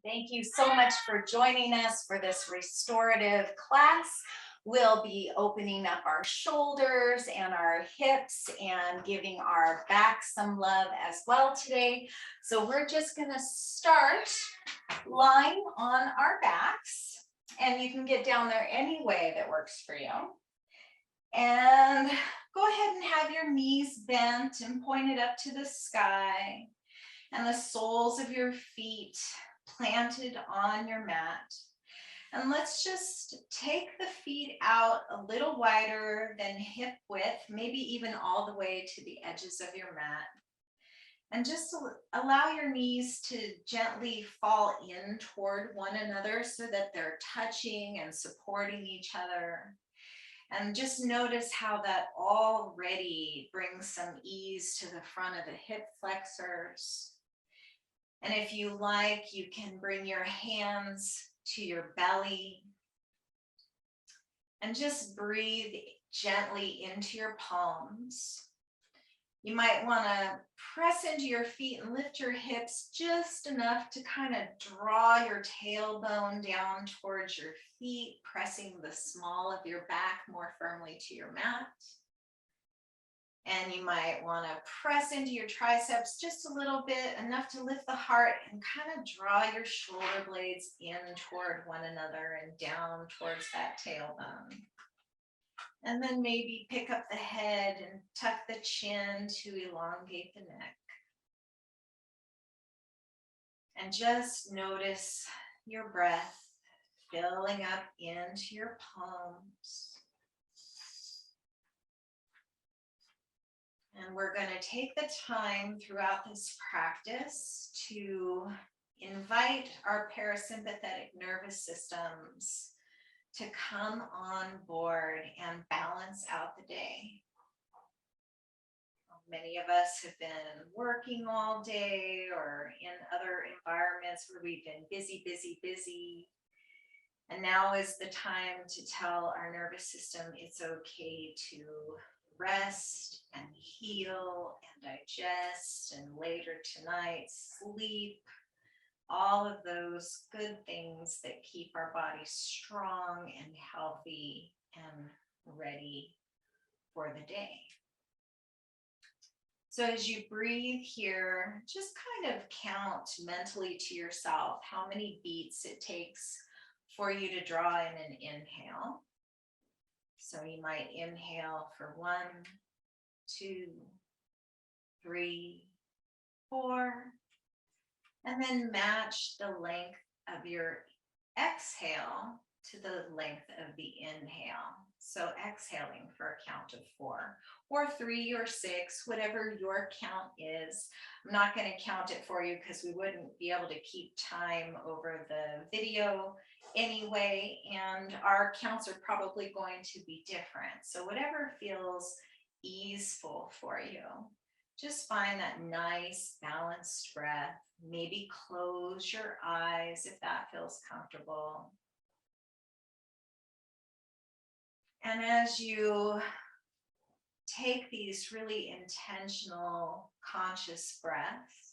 Thank you so much for joining us for this restorative class. We'll be opening up our shoulders and our hips and giving our back some love as well today. So we're just going to start lying on our backs, and you can get down there any way that works for you. And go ahead and have your knees bent and pointed up to the sky, and the soles of your feet planted on your mat. And let's just take the feet out a little wider than hip width, maybe even all the way to the edges of your mat. And just allow your knees to gently fall in toward one another so that they're touching and supporting each other. And just notice how that already brings some ease to the front of the hip flexors. And if you like, you can bring your hands to your belly and just breathe gently into your palms. You might want to press into your feet and lift your hips just enough to kind of draw your tailbone down towards your feet, pressing the small of your back more firmly to your mat. And you might want to press into your triceps just a little bit, enough to lift the heart and kind of draw your shoulder blades in toward one another and down towards that tailbone. And then maybe pick up the head and tuck the chin to elongate the neck. And just notice your breath filling up into your palms. And we're going to take the time throughout this practice to invite our parasympathetic nervous systems to come on board and balance out the day. Many of us have been working all day or in other environments where we've been busy. And now is the time to tell our nervous system it's okay to rest and heal and digest, and later tonight sleep, all of those good things that keep our body strong and healthy and ready for the day. So as you breathe here, just kind of count mentally to yourself how many beats it takes for you to draw in an inhale. So you might inhale for 1, 2, 3, 4, and then match the length of your exhale to the length of the inhale. So exhaling for a count of 4 or 3 or 6, whatever your count is. I'm not going to count it for you because we wouldn't be able to keep time over the video anyway, and our counts are probably going to be different. So whatever feels easeful for you, just find that nice balanced breath. Maybe close your eyes if that feels comfortable. And as you take these really intentional, conscious breaths,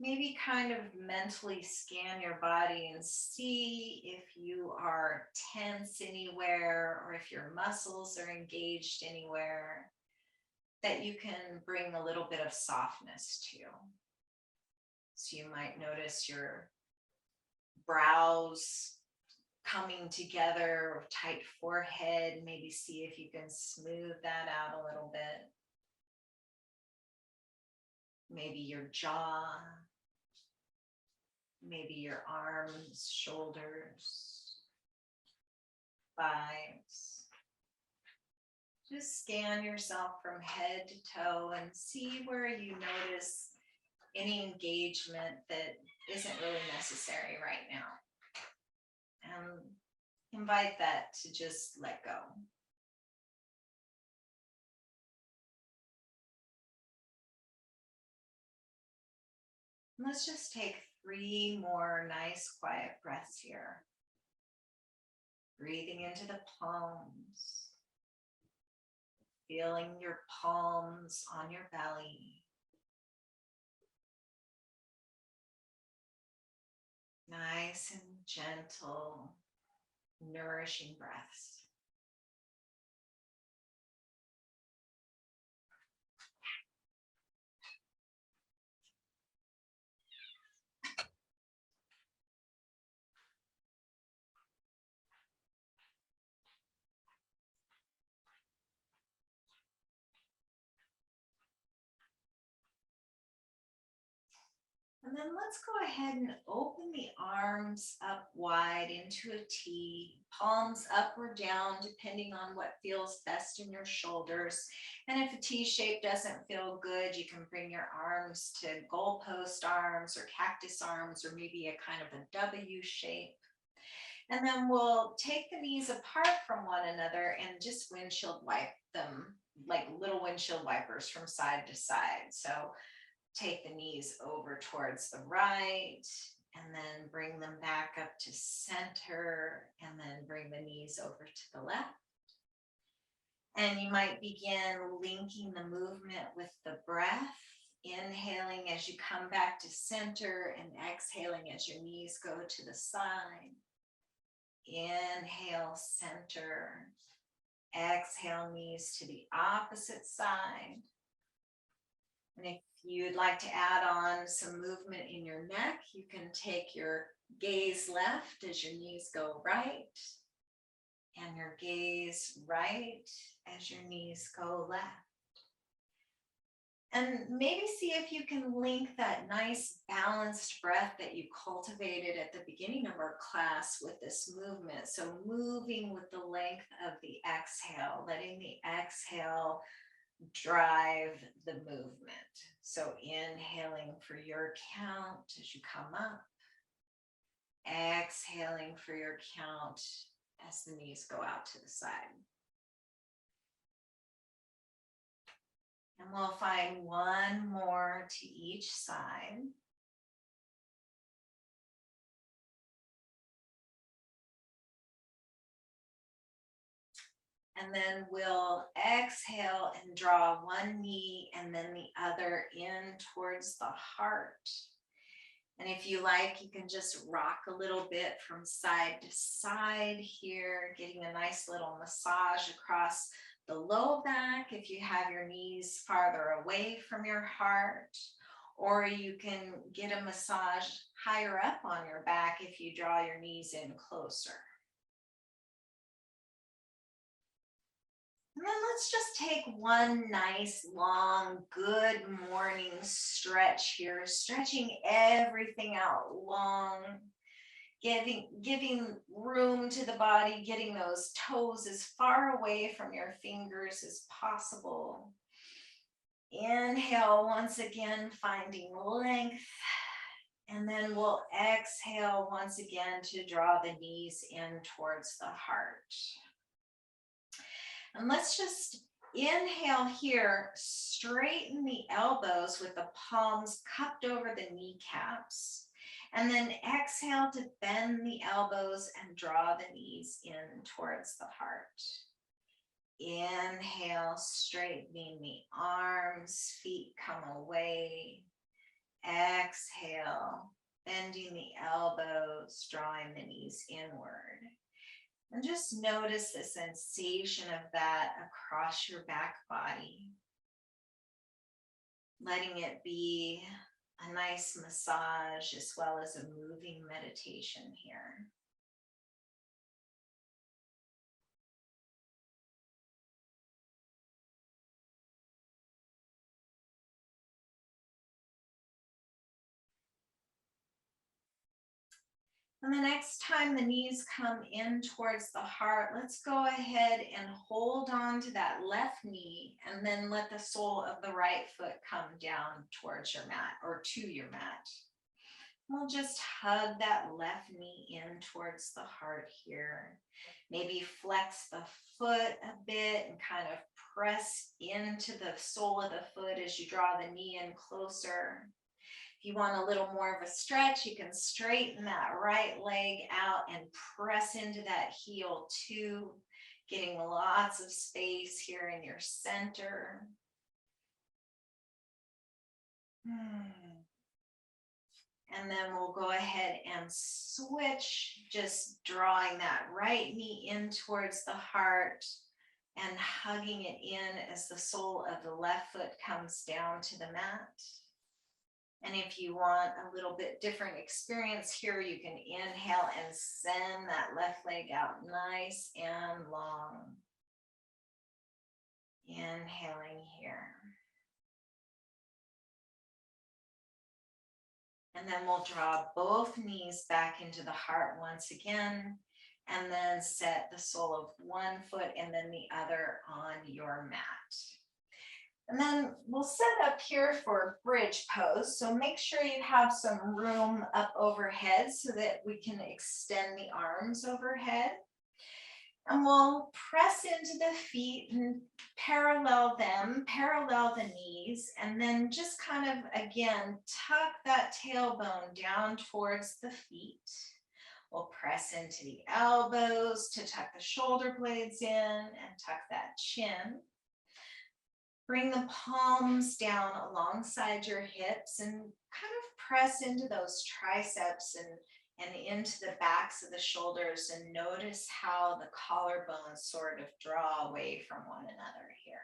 maybe kind of mentally scan your body and see if you are tense anywhere or if your muscles are engaged anywhere that you can bring a little bit of softness to. So you might notice your brows coming together, or tight forehead. Maybe see if you can smooth that out a little bit. Maybe your jaw, maybe your arms, shoulders, thighs. Just scan yourself from head to toe and see where you notice any engagement that isn't really necessary right now. And invite that to just let go. Let's just take 3 more nice quiet breaths here. Breathing into the palms, feeling your palms on your belly. Nice and gentle, nourishing breaths. And then let's go ahead and open the arms up wide into a T, palms up or down, depending on what feels best in your shoulders. And if a T shape doesn't feel good, you can bring your arms to goalpost arms or cactus arms, or maybe a kind of a W shape. And then we'll take the knees apart from one another and just windshield wipe them like little windshield wipers from side to side. So take the knees over towards the right and then bring them back up to center and then bring the knees over to the left. And you might begin linking the movement with the breath, inhaling as you come back to center and exhaling as your knees go to the side. Inhale, center. Exhale, knees to the opposite side. And if you'd like to add on some movement in your neck, you can take your gaze left as your knees go right, and your gaze right as your knees go left. And maybe see if you can link that nice balanced breath that you cultivated at the beginning of our class with this movement. So moving with the length of the exhale, letting the exhale drive the movement. So inhaling for your count as you come up, exhaling for your count as the knees go out to the side. And we'll find one more to each side. And then we'll exhale and draw one knee and then the other in towards the heart. And if you like, you can just rock a little bit from side to side here, getting a nice little massage across the low back if you have your knees farther away from your heart, or you can get a massage higher up on your back if you draw your knees in closer. And then let's just take one nice, long, good morning stretch here, stretching everything out long, giving room to the body, getting those toes as far away from your fingers as possible. Inhale once again, finding length. And then we'll exhale once again to draw the knees in towards the heart. And let's just inhale here, straighten the elbows with the palms cupped over the kneecaps. And then exhale to bend the elbows and draw the knees in towards the heart. Inhale, straightening the arms, feet come away. Exhale, bending the elbows, drawing the knees inward. And just notice the sensation of that across your back body. Letting it be a nice massage as well as a moving meditation here. And the next time the knees come in towards the heart, let's go ahead and hold on to that left knee and then let the sole of the right foot come down towards your mat or to your mat. We'll just hug that left knee in towards the heart here. Maybe flex the foot a bit and kind of press into the sole of the foot as you draw the knee in closer. If you want a little more of a stretch, you can straighten that right leg out and press into that heel too, getting lots of space here in your center. And then we'll go ahead and switch, just drawing that right knee in towards the heart and hugging it in as the sole of the left foot comes down to the mat. And if you want a little bit different experience here, you can inhale and send that left leg out nice and long. Inhaling here. And then we'll draw both knees back into the heart once again, and then set the sole of one foot and then the other on your mat. And then we'll set up here for bridge pose. So make sure you have some room up overhead so that we can extend the arms overhead. And we'll press into the feet and parallel them, parallel the knees, and then just kind of, again, tuck that tailbone down towards the feet. We'll press into the elbows to tuck the shoulder blades in and tuck that chin. Bring the palms down alongside your hips and kind of press into those triceps and into the backs of the shoulders, and notice how the collarbones sort of draw away from one another here.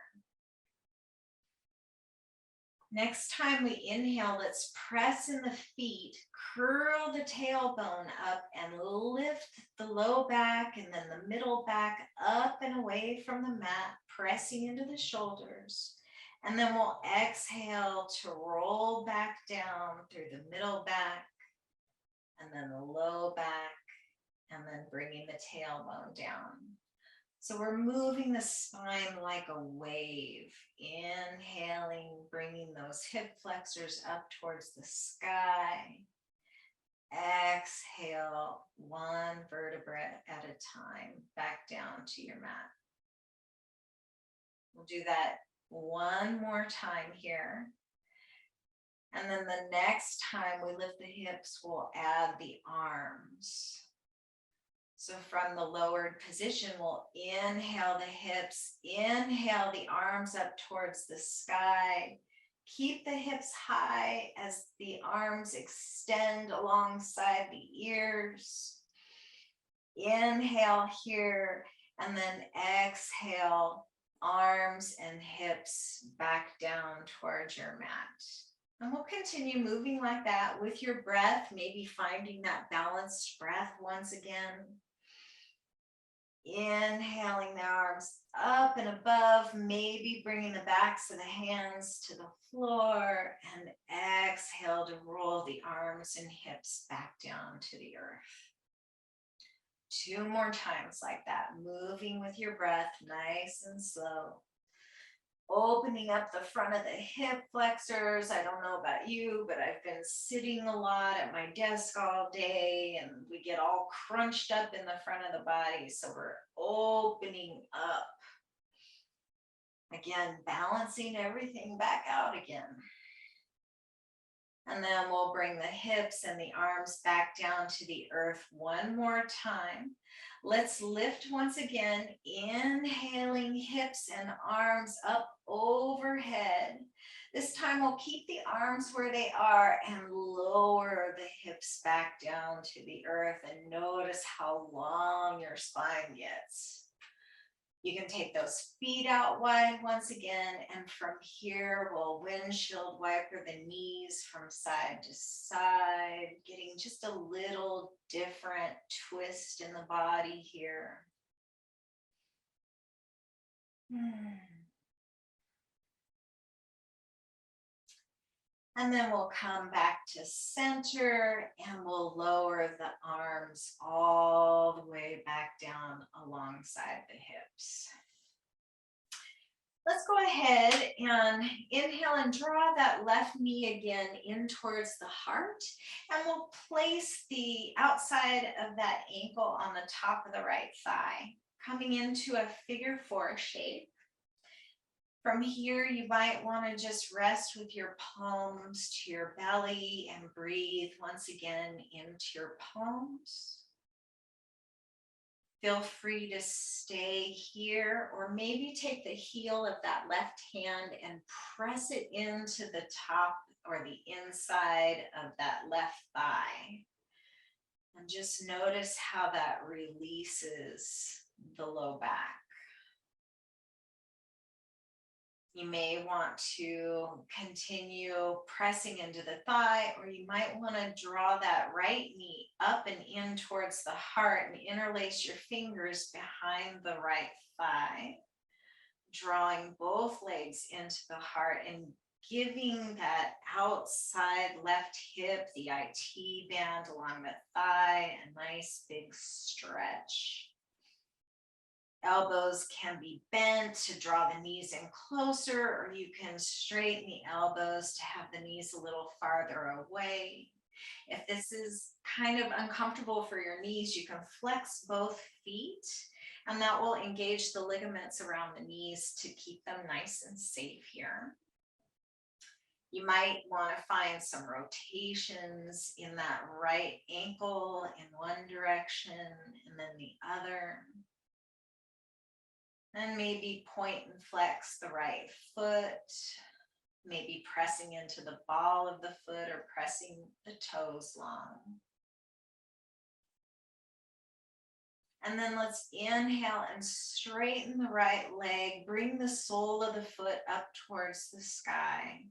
Next time we inhale, let's press in the feet, curl the tailbone up and lift the low back and then the middle back up and away from the mat, pressing into the shoulders. And then we'll exhale to roll back down through the middle back and then the low back, and then bringing the tailbone down. So we're moving the spine like a wave, inhaling, bringing those hip flexors up towards the sky. Exhale, one vertebra at a time, back down to your mat. We'll do that one more time here. And then the next time we lift the hips, we'll add the arms. So from the lowered position, we'll inhale the hips, inhale the arms up towards the sky. Keep the hips high as the arms extend alongside the ears. Inhale here, and then exhale, arms and hips back down towards your mat. And we'll continue moving like that with your breath, maybe finding that balanced breath once again. Inhaling the arms up and above, maybe bringing the backs of the hands to the floor, and exhale to roll the arms and hips back down to the earth. 2 more times like that, moving with your breath, nice and slow. Opening up the front of the hip flexors. I don't know about you, but I've been sitting a lot at my desk all day and we get all crunched up in the front of the body. So we're opening up. Again, balancing everything back out again. And then we'll bring the hips and the arms back down to the earth one more time. Let's lift once again, inhaling hips and arms up overhead. This time we'll keep the arms where they are and lower the hips back down to the earth, and notice how long your spine gets. You can take those feet out wide once again, and from here we'll windshield wiper the knees from side to side, getting just a little different twist in the body here. And then we'll come back to center and we'll lower the arms all the way back down alongside the hips. Let's go ahead and inhale and draw that left knee again in towards the heart. And we'll place the outside of that ankle on the top of the right thigh, coming into a figure 4 shape. From here, you might want to just rest with your palms to your belly and breathe once again into your palms. Feel free to stay here, or maybe take the heel of that left hand and press it into the top or the inside of that left thigh. And just notice how that releases the low back. You may want to continue pressing into the thigh, or you might want to draw that right knee up and in towards the heart and interlace your fingers behind the right thigh, drawing both legs into the heart and giving that outside left hip, the IT band along the thigh, a nice big stretch. Elbows can be bent to draw the knees in closer, or you can straighten the elbows to have the knees a little farther away. If this is kind of uncomfortable for your knees, you can flex both feet, and that will engage the ligaments around the knees to keep them nice and safe here. You might want to find some rotations in that right ankle in one direction and then the other. And maybe point and flex the right foot, maybe pressing into the ball of the foot or pressing the toes long. And then let's inhale and straighten the right leg, bring the sole of the foot up towards the sky.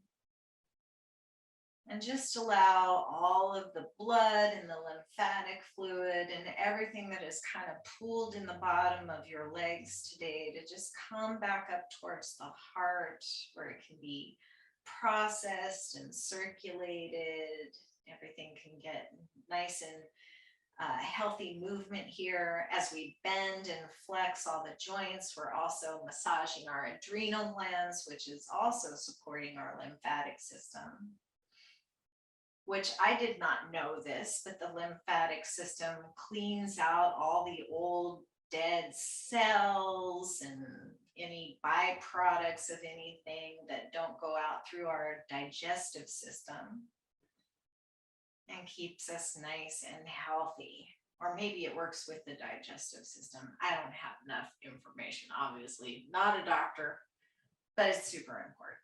And just allow all of the blood and the lymphatic fluid and everything that is kind of pooled in the bottom of your legs today to just come back up towards the heart, where it can be processed and circulated. Everything can get nice and healthy movement here. As we bend and flex all the joints, we're also massaging our adrenal glands, which is also supporting our lymphatic system. Which I did not know this, but the lymphatic system cleans out all the old dead cells and any byproducts of anything that don't go out through our digestive system and keeps us nice and healthy. Or maybe it works with the digestive system. I don't have enough information, obviously, not a doctor, but it's super important.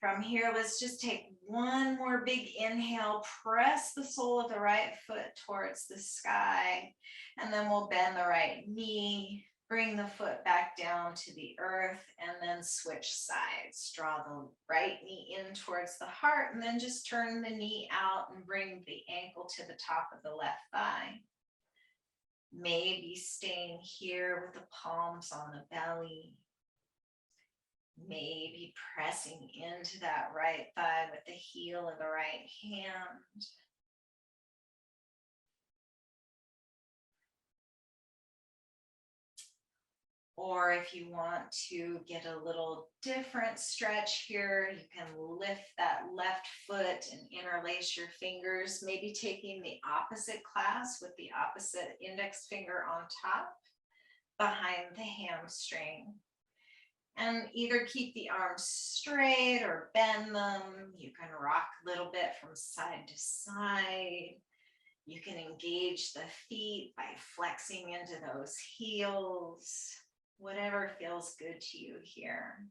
From here, let's just take one more big inhale, press the sole of the right foot towards the sky, and then we'll bend the right knee, bring the foot back down to the earth, and then switch sides. Draw the right knee in towards the heart, and then just turn the knee out and bring the ankle to the top of the left thigh. Maybe staying here with the palms on the belly. Maybe pressing into that right thigh with the heel of the right hand. Or if you want to get a little different stretch here, you can lift that left foot and interlace your fingers, maybe taking the opposite clasp with the opposite index finger on top behind the hamstring. And either keep the arms straight or bend them. You can rock a little bit from side to side. You can engage the feet by flexing into those heels. Whatever feels good to you here.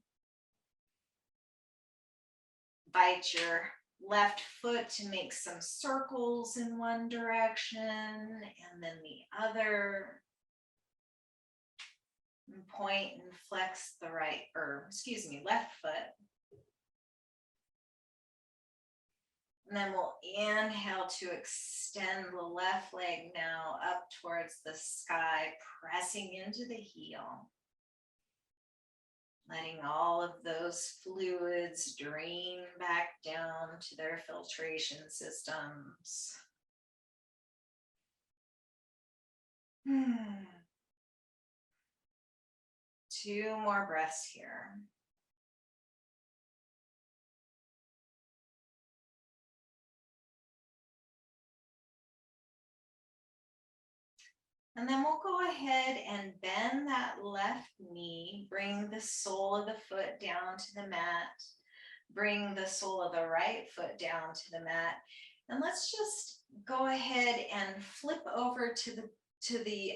Bite your left foot to make some circles in one direction and then the other. And point and flex the left foot. And then we'll inhale to extend the left leg now up towards the sky, pressing into the heel. Letting all of those fluids drain back down to their filtration systems. Two more breaths here. And then we'll go ahead and bend that left knee, bring the sole of the foot down to the mat, bring the sole of the right foot down to the mat. And let's just go ahead and flip over to the to the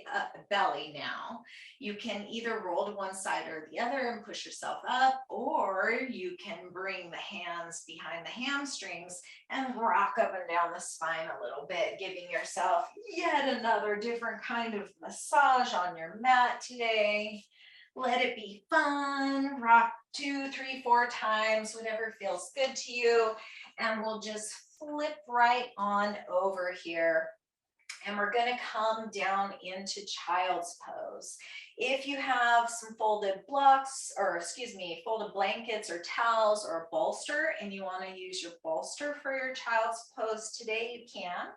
belly now. You can either roll to one side or the other and push yourself up, or you can bring the hands behind the hamstrings and rock up and down the spine a little bit, giving yourself yet another different kind of massage on your mat today. Let it be fun. Rock 2, 3, 4 times, whatever feels good to you. And we'll just flip right on over here. And we're going to come down into child's pose. If you have some folded blocks, or excuse me, folded blankets or towels or a bolster, and you want to use your bolster for your child's pose today, you can.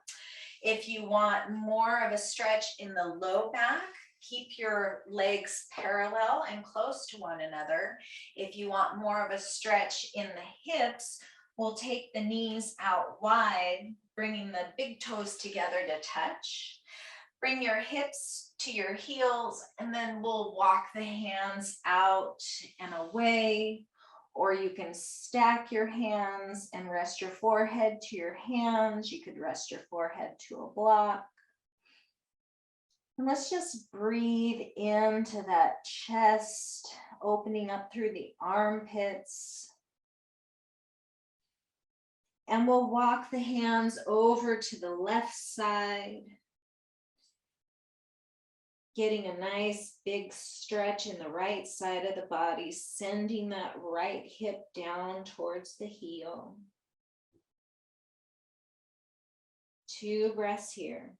If you want more of a stretch in the low back, keep your legs parallel and close to one another. If you want more of a stretch in the hips, we'll take the knees out wide, bringing the big toes together to touch. Bring your hips to your heels, and then we'll walk the hands out and away. Or you can stack your hands and rest your forehead to your hands. You could rest your forehead to a block. And let's just breathe into that chest, opening up through the armpits. And we'll walk the hands over to the left side, getting a nice big stretch in the right side of the body, sending that right hip down towards the heel. 2 breaths here.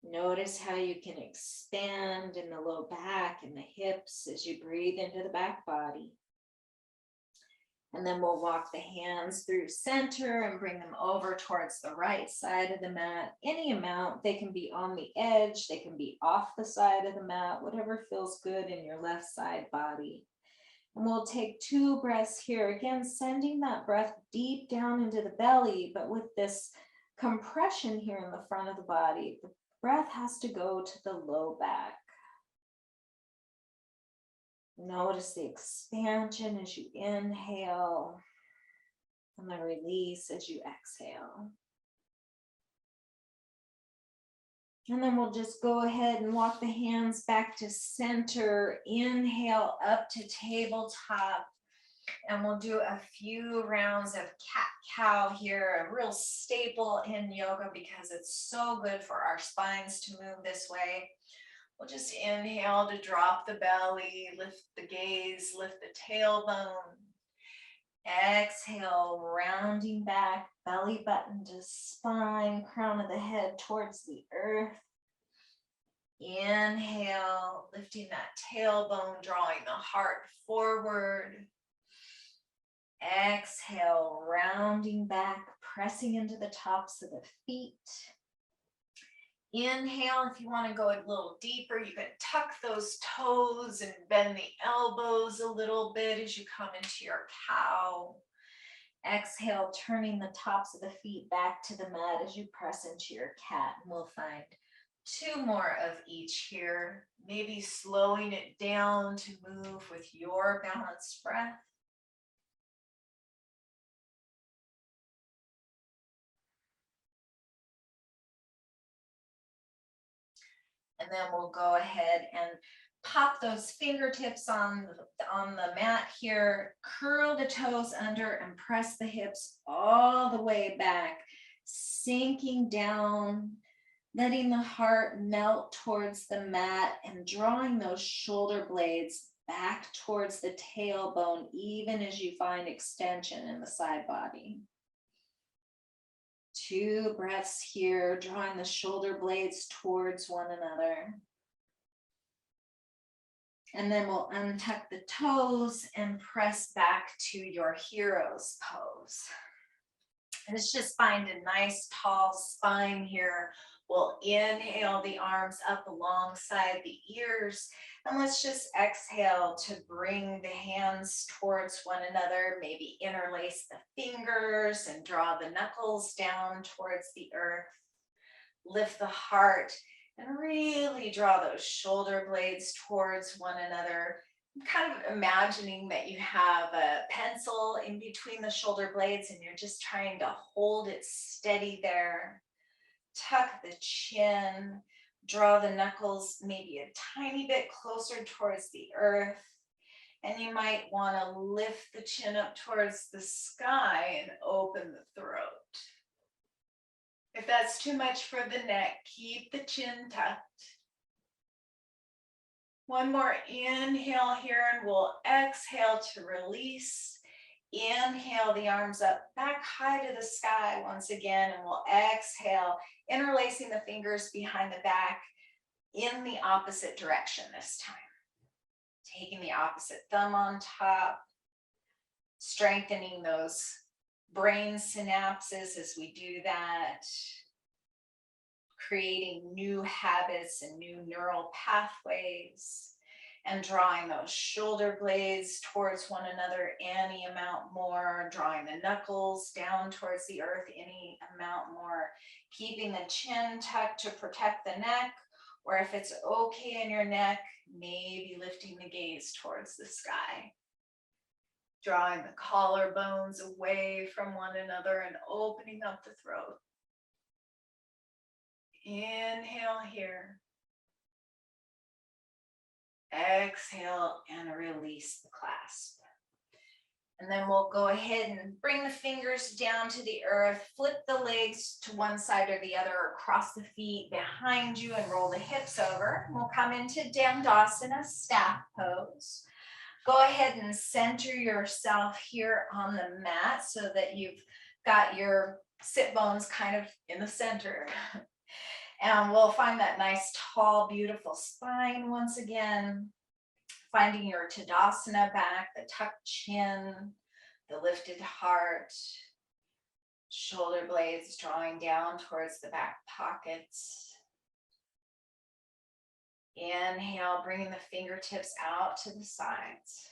Notice how you can expand in the low back and the hips as you breathe into the back body. And then we'll walk the hands through center and bring them over towards the right side of the mat. Any amount, they can be on the edge, they can be off the side of the mat, whatever feels good in your left side body. And we'll take 2 breaths here, again, sending that breath deep down into the belly, but with this compression here in the front of the body. The breath has to go to the low back. Notice the expansion as you inhale and the release as you exhale. And then we'll just go ahead and walk the hands back to center. Inhale up to tabletop. And we'll do a few rounds of cat-cow here, a real staple in yoga because it's so good for our spines to move this way. We'll just inhale to drop the belly, lift the gaze, lift the tailbone. Exhale, rounding back, belly button to spine, crown of the head towards the earth. Inhale, lifting that tailbone, drawing the heart forward. Exhale, rounding back, pressing into the tops of the feet. Inhale, if you want to go a little deeper, you can tuck those toes and bend the elbows a little bit as you come into your cow. Exhale, turning the tops of the feet back to the mat as you press into your cat. And we'll find 2 more of each here, maybe slowing it down to move with your balanced breath. And then we'll go ahead and pop those fingertips on the mat here, curl the toes under and press the hips all the way back, sinking down, letting the heart melt towards the mat and drawing those shoulder blades back towards the tailbone, even as you find extension in the side body. 2 breaths here, drawing the shoulder blades towards one another. And then we'll untuck the toes and press back to your hero's pose. And let's just find a nice tall spine here. We'll inhale the arms up alongside the ears. And let's just exhale to bring the hands towards one another. Maybe interlace the fingers and draw the knuckles down towards the earth. Lift the heart and really draw those shoulder blades towards one another. Kind of imagining that you have a pencil in between the shoulder blades and you're just trying to hold it steady there. Tuck the chin, draw the knuckles maybe a tiny bit closer towards the earth. And you might want to lift the chin up towards the sky and open the throat. If that's too much for the neck, keep the chin tucked. One more inhale here, and we'll exhale to release. Inhale the arms up back high to the sky once again, and we'll exhale, interlacing the fingers behind the back in the opposite direction this time. Taking the opposite thumb on top, strengthening those brain synapses as we do that, creating new habits and new neural pathways, and drawing those shoulder blades towards one another any amount more, drawing the knuckles down towards the earth any amount more, keeping the chin tucked to protect the neck, or if it's okay in your neck, maybe lifting the gaze towards the sky. Drawing the collarbones away from one another and opening up the throat. Inhale here. Exhale and release the clasp. And then we'll go ahead and bring the fingers down to the earth, flip the legs to one side or the other, or cross the feet behind you and roll the hips over. We'll come into Dandasana, staff pose. Go ahead and center yourself here on the mat so that you've got your sit bones kind of in the center. And we'll find that nice, tall, beautiful spine once again. Finding your Tadasana back, the tucked chin, the lifted heart, shoulder blades drawing down towards the back pockets. Inhale, bringing the fingertips out to the sides.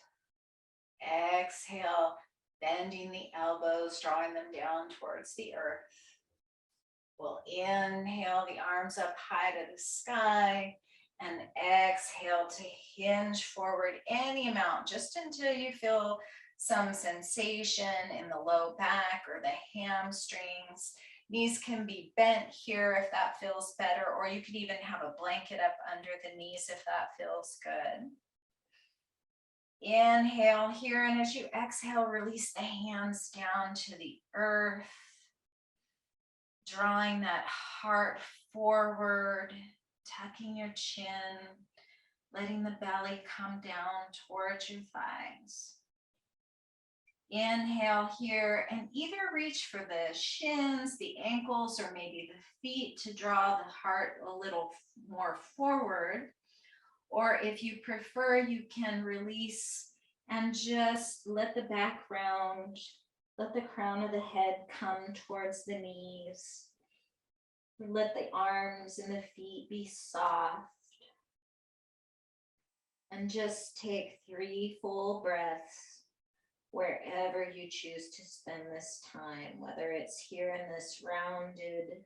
Exhale, bending the elbows, drawing them down towards the earth. We'll inhale the arms up high to the sky and exhale to hinge forward any amount, just until you feel some sensation in the low back or the hamstrings. Knees can be bent here if that feels better, or you could even have a blanket up under the knees if that feels good. Inhale here, and as you exhale, release the hands down to the earth, drawing that heart forward, tucking your chin, letting the belly come down towards your thighs. Inhale here, and either reach for the shins, the ankles, or maybe the feet to draw the heart a little more forward. Or if you prefer, you can release and just let the background, let the crown of the head come towards the knees. Let the arms and the feet be soft. And just take 3 full breaths wherever you choose to spend this time, whether it's here in this rounded,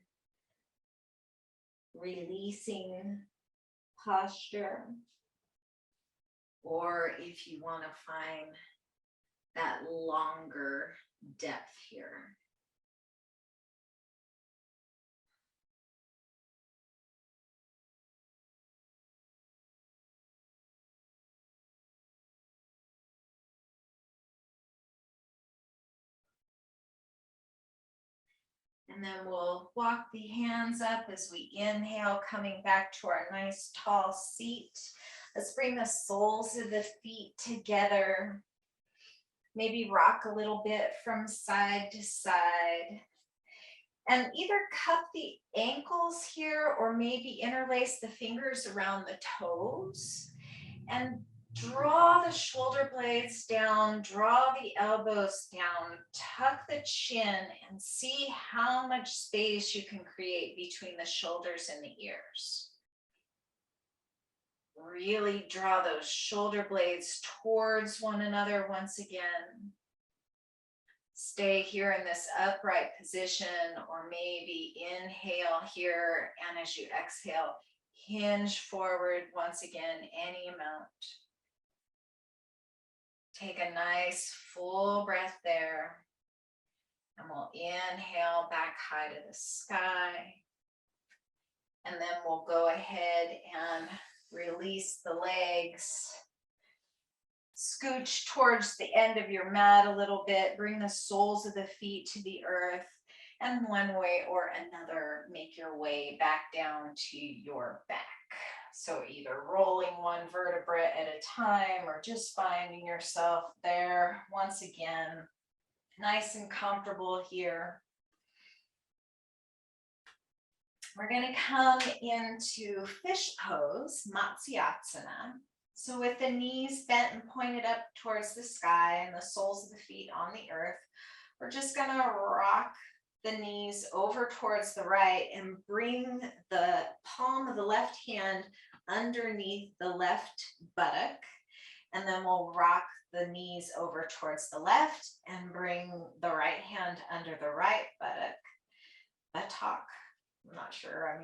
releasing posture, or if you want to find that longer depth here. And then we'll walk the hands up as we inhale, coming back to our nice tall seat. Let's bring the soles of the feet together. Maybe rock a little bit from side to side. And either cup the ankles here or maybe interlace the fingers around the toes. And draw the shoulder blades down, draw the elbows down, tuck the chin, and see how much space you can create between the shoulders and the ears. Really draw those shoulder blades towards one another once again. Stay here in this upright position, or maybe inhale here, and as you exhale, hinge forward once again, any amount. Take a nice full breath there, and we'll inhale back high to the sky. And then we'll go ahead and release the legs. Scooch towards the end of your mat a little bit. Bring the soles of the feet to the earth. And one way or another, make your way back down to your back. So either rolling one vertebra at a time or just finding yourself there. Once again, nice and comfortable here. We're going to come into fish pose, Matsyasana. So with the knees bent and pointed up towards the sky and the soles of the feet on the earth, we're just going to rock the knees over towards the right and bring the palm of the left hand underneath the left buttock. And then we'll rock the knees over towards the left and bring the right hand under the right buttock. I'm not sure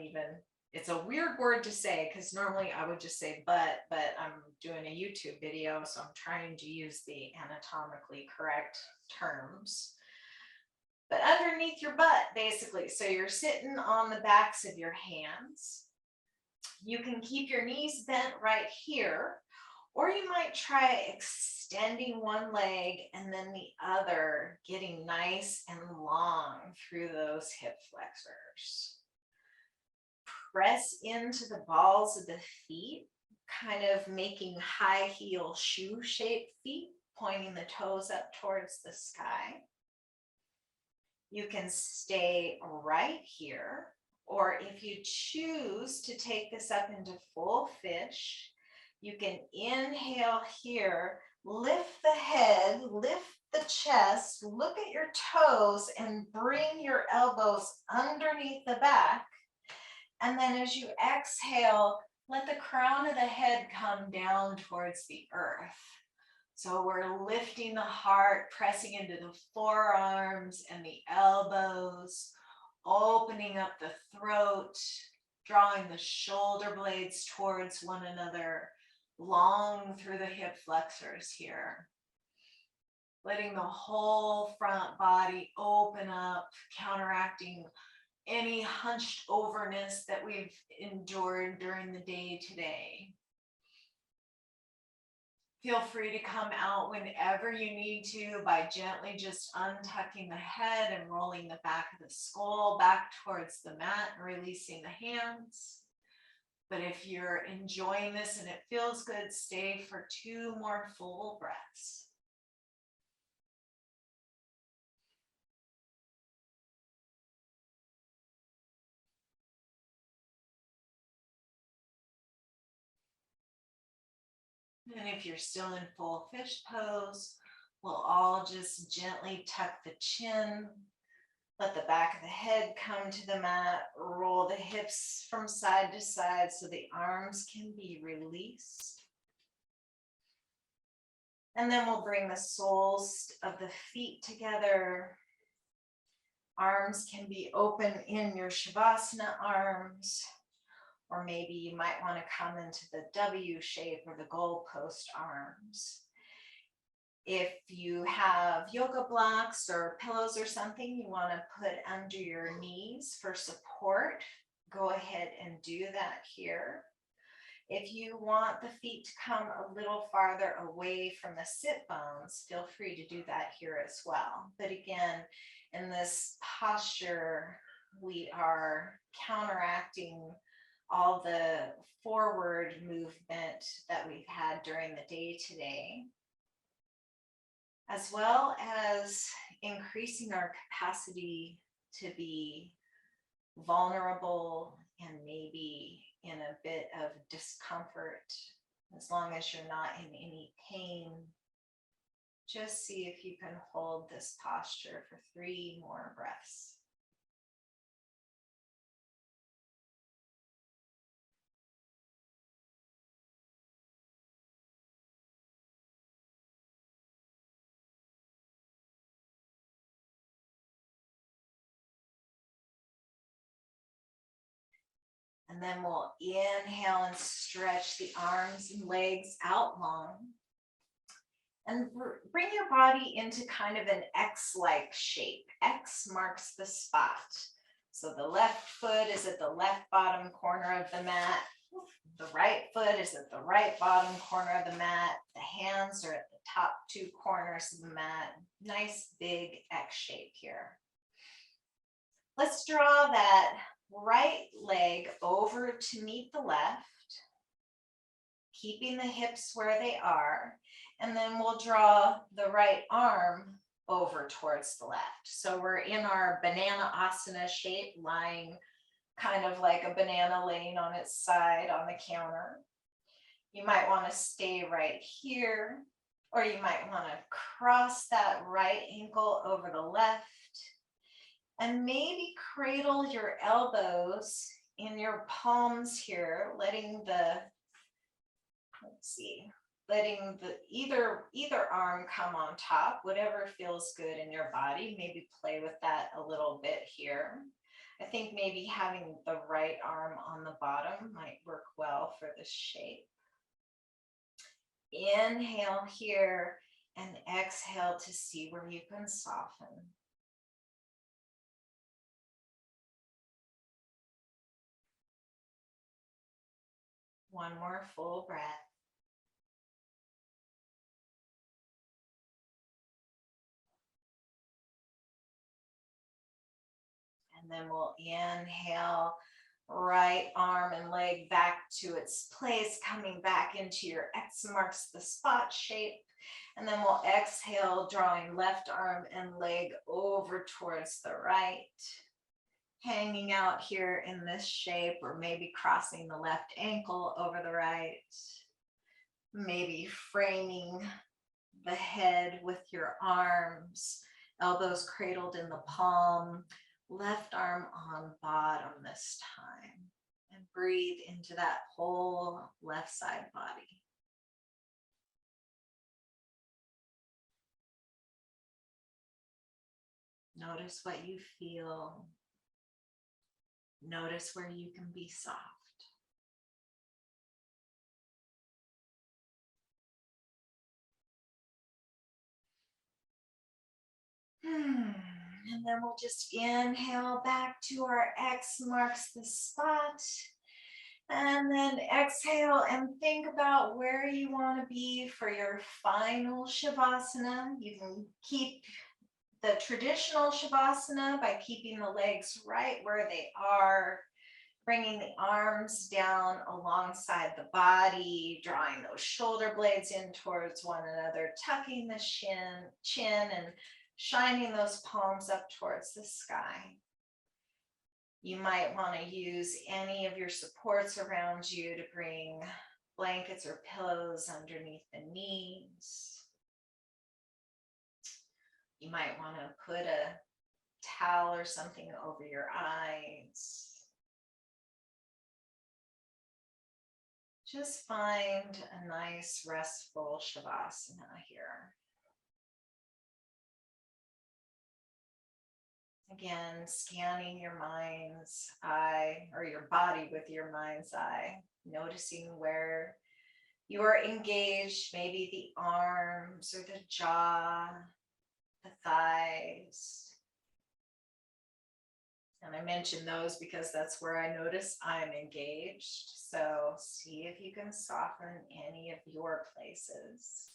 it's a weird word to say because normally I would just say but I'm doing a YouTube video, so I'm trying to use the anatomically correct terms. But underneath your butt, basically. So you're sitting on the backs of your hands. You can keep your knees bent right here, or you might try extending one leg and then the other, getting nice and long through those hip flexors. Press into the balls of the feet, kind of making high heel shoe shaped feet, pointing the toes up towards the sky. You can stay right here, or if you choose to take this up into full fish, you can inhale here, lift the head, lift the chest, look at your toes, and bring your elbows underneath the back. And then as you exhale, let the crown of the head come down towards the earth. So we're lifting the heart, pressing into the forearms and the elbows, opening up the throat, drawing the shoulder blades towards one another, long through the hip flexors here. Letting the whole front body open up, counteracting any hunched overness that we've endured during the day today. Feel free to come out whenever you need to by gently just untucking the head and rolling the back of the skull back towards the mat and releasing the hands. But if you're enjoying this and it feels good, stay for 2 more full breaths. And if you're still in full fish pose, we'll all just gently tuck the chin, let the back of the head come to the mat, roll the hips from side to side so the arms can be released. And then we'll bring the soles of the feet together. Arms can be open in your Shavasana arms. Or maybe you might want to come into the W shape or the goalpost arms. If you have yoga blocks or pillows or something you want to put under your knees for support, go ahead and do that here. If you want the feet to come a little farther away from the sit bones, feel free to do that here as well. But again, in this posture, we are counteracting all the forward movement that we've had during the day today, as well as increasing our capacity to be vulnerable and maybe in a bit of discomfort. As long as you're not in any pain, just see if you can hold this posture for 3 more breaths. And then we'll inhale and stretch the arms and legs out long. And bring your body into kind of an X-like shape. X marks the spot. So the left foot is at the left bottom corner of the mat. The right foot is at the right bottom corner of the mat. The hands are at the top two corners of the mat. Nice big X shape here. Let's draw that right leg over to meet the left, keeping the hips where they are. And then we'll draw the right arm over towards the left. So we're in our banana asana shape, lying kind of like a banana laying on its side on the counter. You might want to stay right here, or you might want to cross that right ankle over the left and maybe cradle your elbows in your palms here, letting the either arm come on top, whatever feels good in your body. Maybe play with that a little bit here. I think maybe having the right arm on the bottom might work well for this shape. Inhale here and exhale to see where you can soften. One more full breath. And then we'll inhale, right arm and leg back to its place, coming back into your X marks the spot shape. And then we'll exhale, drawing left arm and leg over towards the right, hanging out here in this shape, or maybe crossing the left ankle over the right, maybe framing the head with your arms, elbows cradled in the palm, left arm on bottom this time, and breathe into that whole left side body. Notice what you feel. Notice where you can be soft. And then we'll just inhale back to our X marks the spot. And then exhale and think about where you want to be for your final Shavasana. You can keep the traditional Shavasana by keeping the legs right where they are, bringing the arms down alongside the body, drawing those shoulder blades in towards one another, tucking the chin and shining those palms up towards the sky. You might want to use any of your supports around you to bring blankets or pillows underneath the knees. You might want to put a towel or something over your eyes. Just find a nice restful Shavasana here. Again, scanning your mind's eye or your body with your mind's eye, noticing where you are engaged, maybe the arms or the jaw, the thighs. And I mention those because that's where I notice I'm engaged. So see if you can soften any of your places.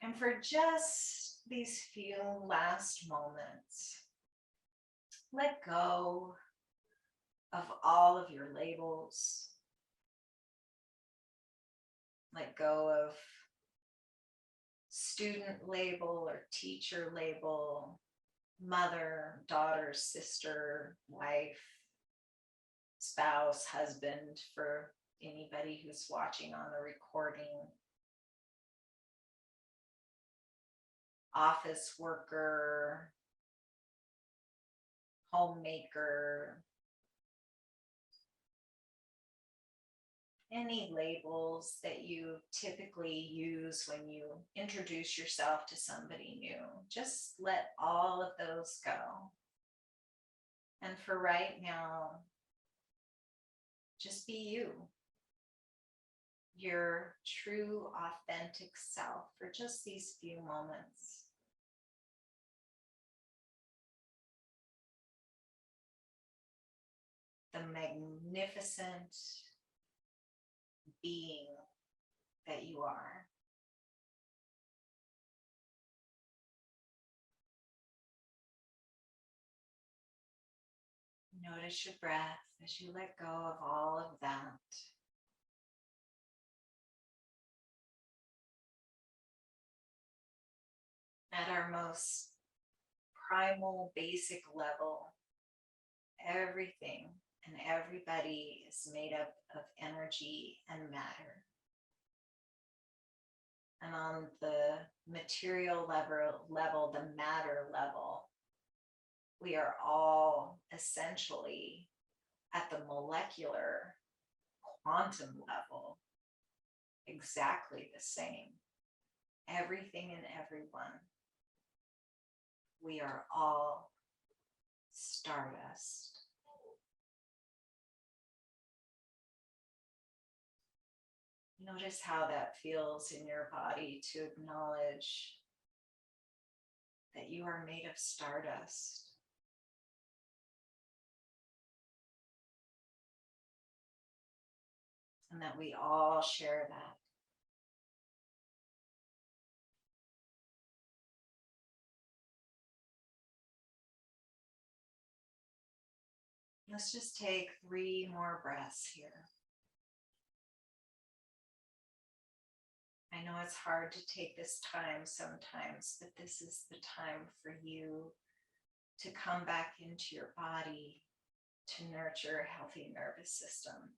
And for just these few last moments, let go of all of your labels. Let go of student label or teacher label, mother, daughter, sister, wife, spouse, husband, for anybody who's watching on the recording. Office worker, homemaker, any labels that you typically use when you introduce yourself to somebody new. Just let all of those go. And for right now, just be you, your true, authentic self for just these few moments. the magnificent being that you are. Notice your breath as you let go of all of that. At our most primal, basic level, everything and everybody is made up of energy and matter. And on the material level, the matter level, we are all essentially at the molecular quantum level exactly the same. Everything and everyone. We are all stardust. Notice how that feels in your body to acknowledge that you are made of stardust. And that we all share that. Let's just take 3 more breaths here. I know it's hard to take this time sometimes, but this is the time for you to come back into your body, to nurture a healthy nervous system,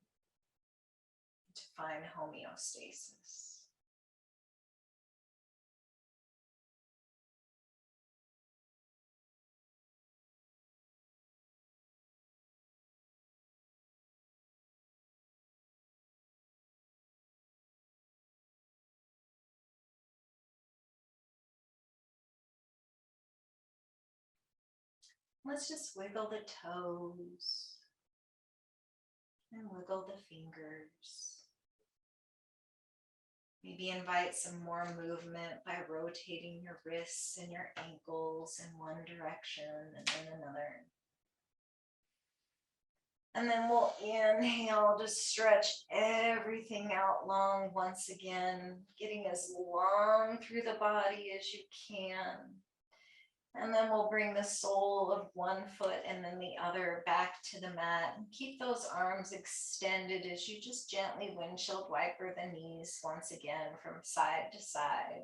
to find homeostasis. Let's just wiggle the toes and wiggle the fingers. Maybe invite some more movement by rotating your wrists and your ankles in one direction and then another. And then we'll inhale, just stretch everything out long once again, getting as long through the body as you can. And then we'll bring the sole of one foot and then the other back to the mat. And keep those arms extended as you just gently windshield wiper the knees once again from side to side.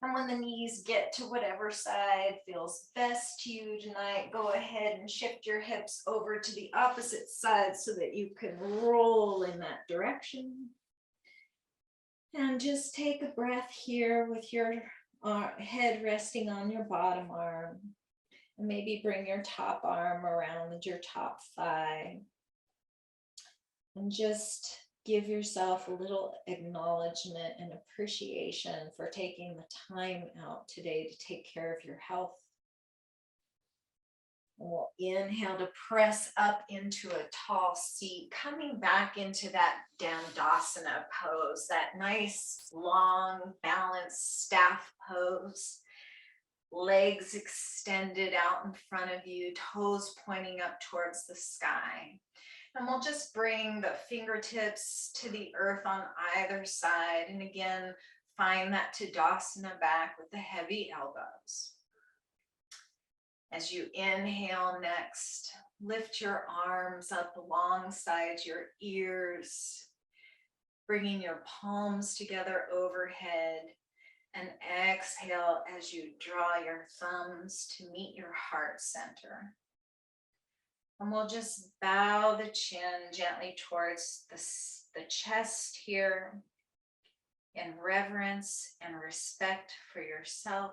And when the knees get to whatever side feels best to you tonight, go ahead and shift your hips over to the opposite side so that you can roll in that direction. And just take a breath here with your head resting on your bottom arm. And maybe bring your top arm around your top thigh. And just give yourself a little acknowledgement and appreciation for taking the time out today to take care of your health. We'll inhale to press up into a tall seat, coming back into that Dandasana pose, that nice, long, balanced staff pose. Legs extended out in front of you, toes pointing up towards the sky. And we'll just bring the fingertips to the earth on either side. And again, find that Tadasana back with the heavy elbows. As you inhale next, lift your arms up alongside your ears, bringing your palms together overhead. And exhale as you draw your thumbs to meet your heart center. And we'll just bow the chin gently towards the chest here in reverence and respect for yourself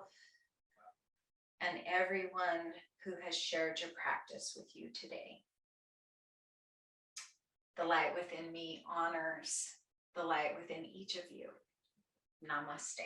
and everyone who has shared your practice with you today. The light within me honors the light within each of you. Namaste.